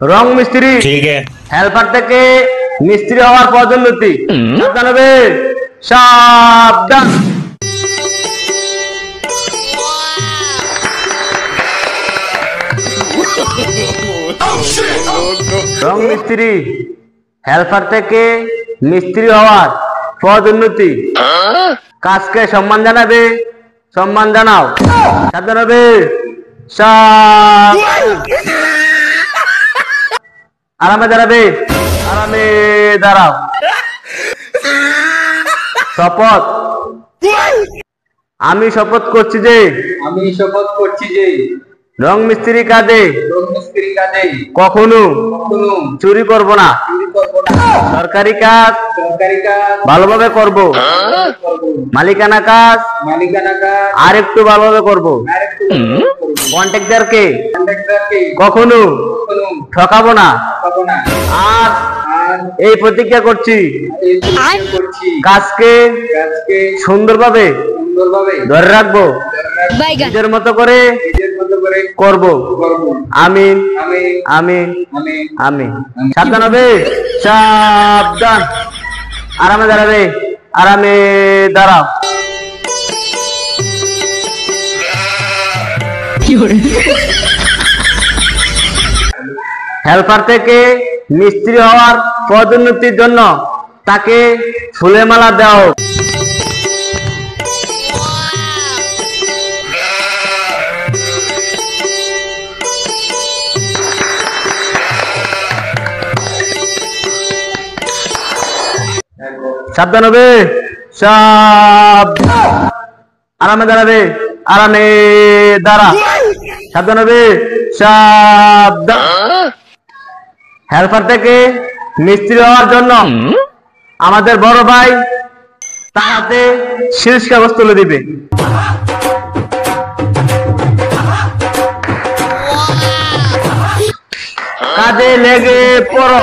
রং মিস্ত্রি ठीक है। হেল্পার থেকে মিস্ত্রি হওয়ার পদোন্নতি। সাবধান হবে, সাবধান। রং মিস্ত্রি হেল্পার থেকে মিস্ত্রি হওয়ার পদোন্নতি। কাজকে সম্মান জানাবে, সম্মান জানাও। সাবধান হবে, আরামে দাঁড়াবে, আরামে দাঁড়াও। শপথ, আমি শপথ করছি যে রং মিস্ত্রি কাজে কখনো চুরি করব না। সরকারি কাজ ভালোভাবে করব, মালিকানা কাজ আর একটু ভালোভাবে করব। কন্ট্রাক্টরকে কখনো ঠকাবো না। আর এই প্রতিজ্ঞা করছি, কাজকে সুন্দরভাবে ধরে রাখবো, নিজের মতো করে করব। আমিন, আমিন, আমিন। সাবধান হবে, সাবধান। আরামে দাঁড়াবে, আরামে দাঁড়াও। হেল্পার থেকে মিস্ত্রি হওয়ার পদোন্নতির জন্য তাকে ফুলের মালা দাও। সাবধান হবে, সাবধান। আরামে দাঁড়াবে, আরামে দাঁড়া। সাবধান হবে, সাবধান। হেল্পার থেকে মিস্ত্রি হওয়ার জন্য আমাদের বড় ভাই তার হাতে শীর্ষ কাগজ তুলে দিবে। কাজে লেগে পড়ো।